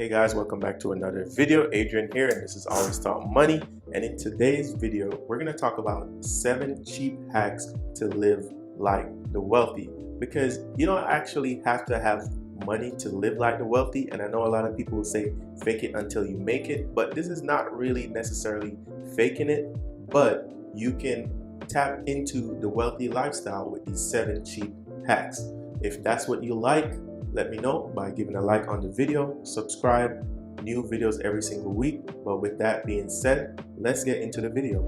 Hey guys, welcome back to another video. Adrian here, and this is Always Talk Money. And in today's video, we're going to talk about 7 cheap hacks to live like the wealthy. Because you don't actually have to have money to live like the wealthy. And I know a lot of people will say fake it until you make it, but this is not really necessarily faking it, but you can tap into the wealthy lifestyle with these 7 cheap hacks. If that's what you like, let me know by giving a like on the video, subscribe, new videos every single week. But with that being said, let's get into the video.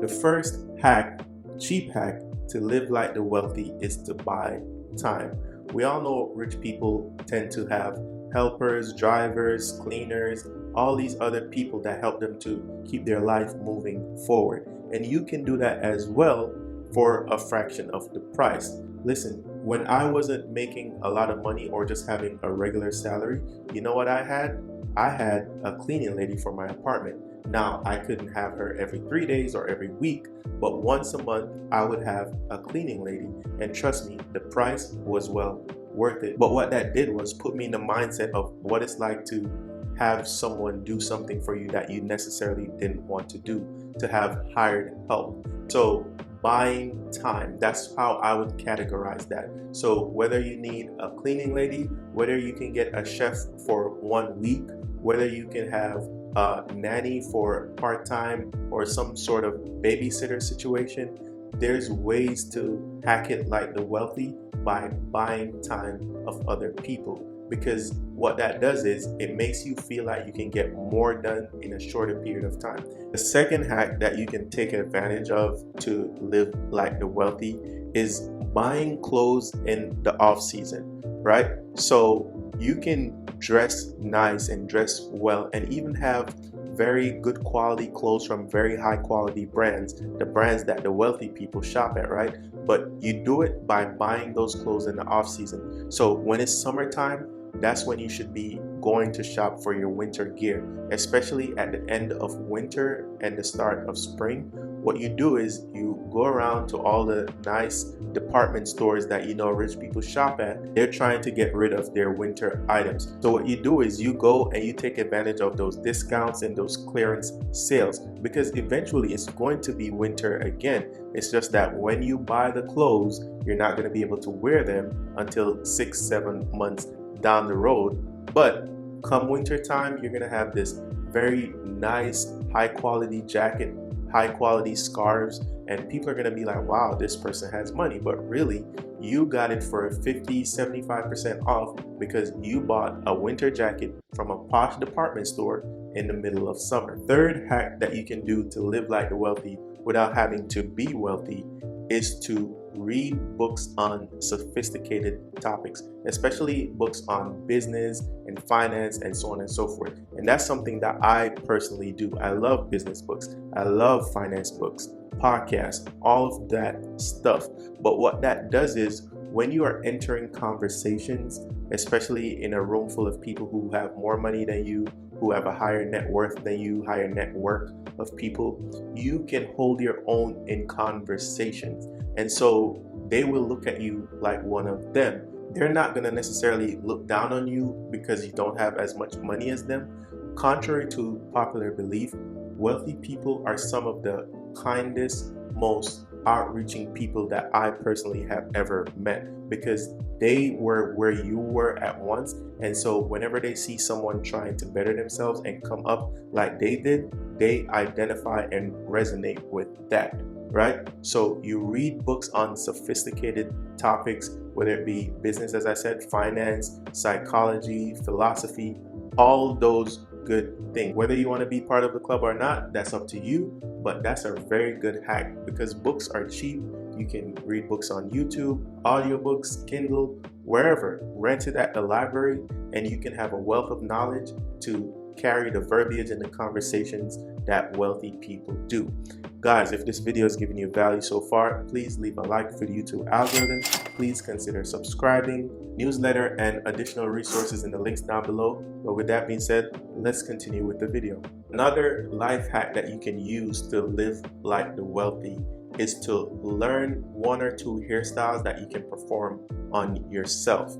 The first hack, cheap hack to live like the wealthy, is to buy time. We all know rich people tend to have helpers, drivers, cleaners, all these other people that help them to keep their life moving forward. And you can do that as well for a fraction of the price. Listen, when I wasn't making a lot of money or just having a regular salary, you know what I had? I had a cleaning lady for my apartment. Now, I couldn't have her every 3 days or every week, but once a month I would have a cleaning lady. And trust me, the price was well worth it. But what that did was put me in the mindset of what it's like to have someone do something for you that you necessarily didn't want to do, to have hired help. So buying time, that's how I would categorize that. So whether you need a cleaning lady, whether you can get a chef for 1 week, whether you can have a nanny for part-time or some sort of babysitter situation, there's ways to hack it like the wealthy by buying time of other people. Because what that does is it makes you feel like you can get more done in a shorter period of time. The second hack that you can take advantage of to live like the wealthy is buying clothes in the off season, right? So you can dress nice and dress well and even have very good quality clothes from very high quality brands, the brands that the wealthy people shop at, right? But you do it by buying those clothes in the off season. So when it's summertime, that's when you should be going to shop for your winter gear, especially at the end of winter and the start of spring. What you do is you go around to all the nice department stores that you know rich people shop at. They're trying to get rid of their winter items. So what you do is you go and you take advantage of those discounts and those clearance sales, because eventually it's going to be winter again. It's just that when you buy the clothes, you're not going to be able to wear them until 6-7 months down the road. But come winter time, you're gonna have this very nice high quality jacket, high quality scarves, and people are gonna be like, wow, this person has money. But really, you got it for 50-75% off because you bought a winter jacket from a posh department store in the middle of summer. Third hack that you can do to live like the wealthy without having to be wealthy is to read books on sophisticated topics, especially books on business and finance and so on and so forth. And that's something that I personally do. I love business books. I love finance books, podcasts, all of that stuff. But what that does is when you are entering conversations, especially in a room full of people who have more money than you, who have a higher net worth than you, higher network of people, you can hold your own in conversations. And so they will look at you like one of them. They're not going to necessarily look down on you because you don't have as much money as them. Contrary to popular belief, wealthy people are some of the kindest, most outreaching people that I personally have ever met, because they were where you were at once. And so whenever they see someone trying to better themselves and come up like they did, they identify and resonate with that, right? So you read books on sophisticated topics, whether it be business, as I said, finance, psychology, philosophy, all those good things. Whether you want to be part of the club or not, that's up to you, but that's a very good hack because books are cheap. You can read books on YouTube, audiobooks, Kindle, wherever. Rent it at the library, and you can have a wealth of knowledge to carry the verbiage and the conversations that wealthy people do. Guys, if this video has given you value so far, please leave a like for the YouTube algorithm. Please consider subscribing, newsletter, and additional resources in the links down below. But with that being said, let's continue with the video. Another life hack that you can use to live like the wealthy is to learn 1 or 2 hairstyles that you can perform on yourself.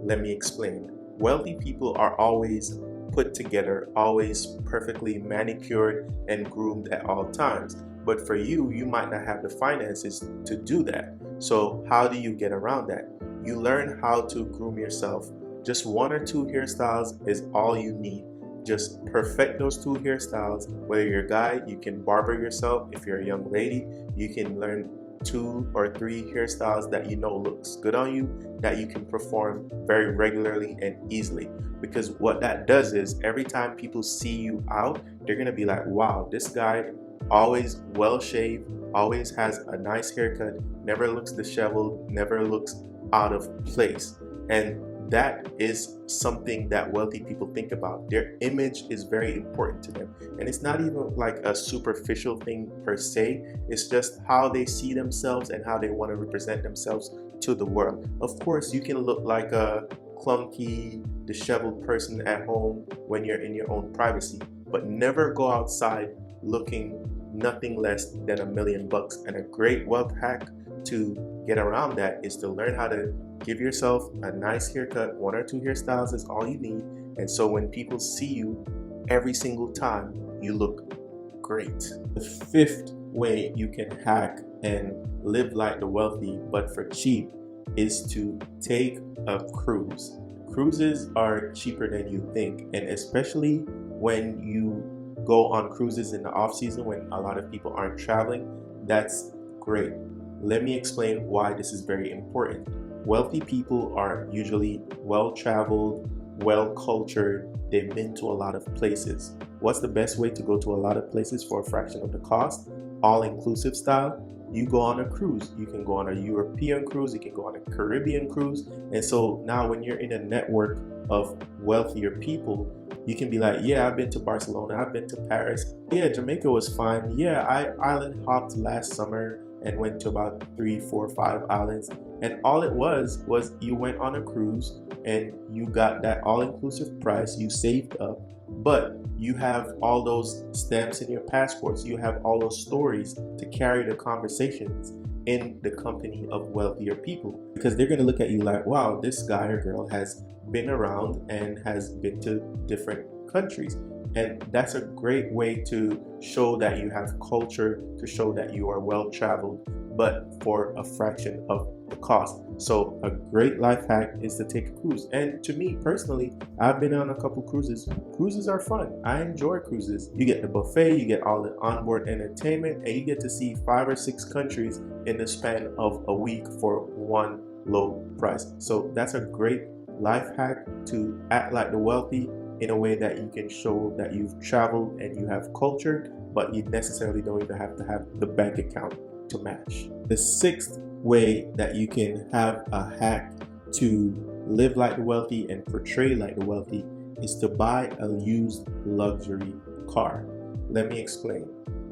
Let me explain. Wealthy people are always put together, always perfectly manicured and groomed at all times. But for you, you might not have the finances to do that. So how do you get around that? You learn how to groom yourself. Just one or two hairstyles is all you need. Just perfect those two hairstyles. Whether you're a guy, you can barber yourself. If you're a young lady, you can learn 2 or 3 hairstyles that you know looks good on you, that you can perform very regularly and easily. Because what that does is every time people see you out, they're gonna be like, wow, this guy always well shaved, always has a nice haircut, never looks disheveled, never looks out of place. And that is something that wealthy people think about. Their image is very important to them. And it's not even like a superficial thing per se. It's just how they see themselves and how they want to represent themselves to the world. Of course, you can look like a clunky, disheveled person at home when you're in your own privacy, but never go outside looking nothing less than $1 million. And a great wealth hack to get around that is to learn how to give yourself a nice haircut. 1 or 2 hairstyles is all you need. And so when people see you every single time, you look great. The 5th way you can hack and live like the wealthy but for cheap is to take a cruise. Cruises are cheaper than you think, and especially when you go on cruises in the off season when a lot of people aren't traveling, that's great. Let me explain why this is very important. Wealthy people are usually well-traveled, well-cultured. They've been to a lot of places. What's the best way to go to a lot of places for a fraction of the cost? All-inclusive style. You go on a cruise. You can go on a European cruise. You can go on a Caribbean cruise. And so now when you're in a network of wealthier people, you can be like, yeah, I've been to Barcelona. I've been to Paris. Yeah, Jamaica was fine. Yeah, I island hopped last summer and went to about 3, 4, 5 islands. And all it was you went on a cruise and you got that all-inclusive price, you saved up, but you have all those stamps in your passports, you have all those stories to carry the conversations in the company of wealthier people. Because they're gonna look at you like, wow, this guy or girl has been around and has been to different countries. And that's a great way to show that you have culture, to show that you are well-traveled, but for a fraction of the cost. So a great life hack is to take a cruise. And to me personally, I've been on a couple cruises. Cruises are fun. I enjoy cruises. You get the buffet, you get all the onboard entertainment, and you get to see 5 or 6 countries in the span of a week for one low price. So that's a great life hack to act like the wealthy in a way that you can show that you've traveled and you have culture, but you necessarily don't even have to have the bank account to match. The 6th way that you can have a hack to live like the wealthy and portray like the wealthy is to buy a used luxury car. Let me explain.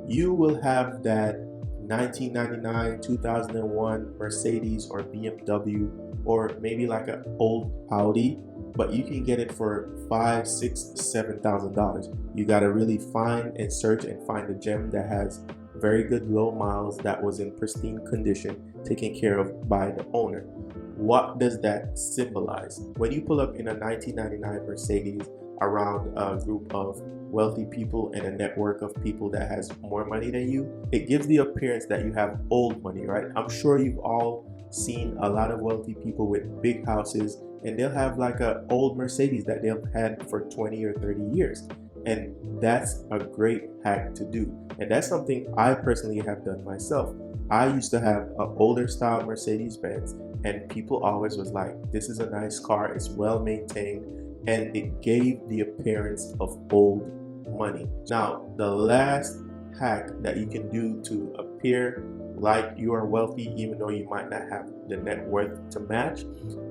You will have that 1999, 2001 Mercedes or BMW, or maybe like an old Audi, but you can get it for $5,000, $6,000, $7,000. You got to really find and search and find a gem that has very good low miles, that was in pristine condition, taken care of by the owner. What does that symbolize? When you pull up in a 1999 Mercedes around a group of wealthy people and a network of people that has more money than you, it gives the appearance that you have old money, right? I'm sure you've all seen a lot of wealthy people with big houses, and they'll have like an old Mercedes that they've had for 20 or 30 years. And that's a great hack to do. And that's something I personally have done myself. I used to have an older style Mercedes-Benz, and people always was like, this is a nice car, it's well maintained, and it gave the appearance of old money. Now, the last hack that you can do to appear like you are wealthy, even though you might not have the net worth to match,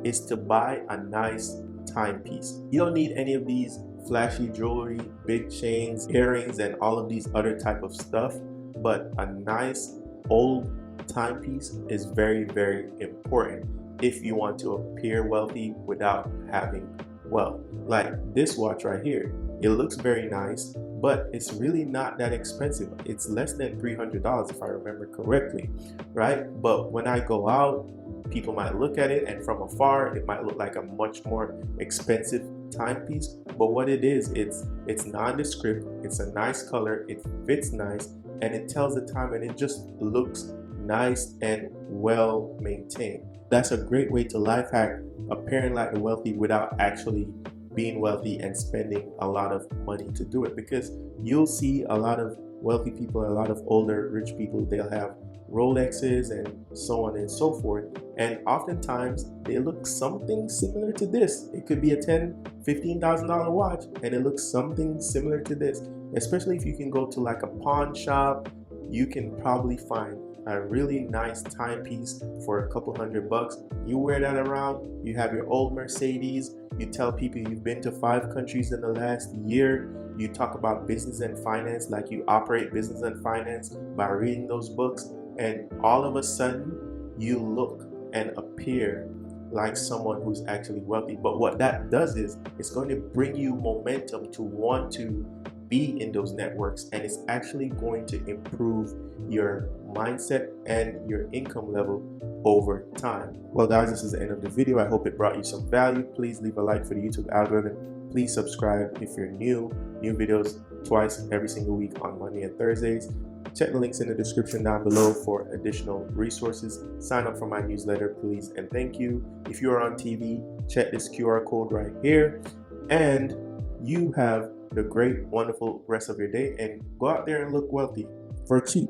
is to buy a nice timepiece. You don't need any of these flashy jewelry, big chains, earrings, and all of these other type of stuff, but a nice old timepiece is very, very important if you want to appear wealthy without having wealth. Like this watch right here, it looks very nice, but it's really not that expensive. It's less than $300 if I remember correctly, right? But when I go out, People might look at it and from afar it might look like a much more expensive timepiece, but what it is, it's nondescript, it's a nice color, it fits nice, and it tells the time, and it just looks nice and well maintained. That's a great way to life hack appearing like the wealthy without actually being wealthy and spending a lot of money to do it, because you'll see a lot of wealthy people, a lot of older rich people, they'll have Rolexes and so on and so forth, and oftentimes they look something similar to this. It could be a $10,000-$15,000 watch and it looks something similar to this. Especially if you can go to like a pawn shop, you can probably find a really nice timepiece for a couple $100. You wear that around, you have your old Mercedes, you tell people you've been to 5 countries in the last year, you talk about business and finance like you operate business and finance by reading those books, and all of a sudden you look and appear like someone who's actually wealthy. But what that does is it's going to bring you momentum to want to be in those networks, and it's actually going to improve your mindset and your income level over time. Well guys, this is the end of the video. I hope it brought you some value. Please leave a like for the YouTube algorithm. Please subscribe if you're new. New videos twice every single week on Monday and Thursdays. Check the links in the description down below for additional resources. Sign up for my newsletter, please, and thank you. If you are on TV, check this QR code right here, and you have the great, wonderful rest of your day, and go out there and look wealthy for cheap.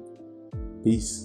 Peace.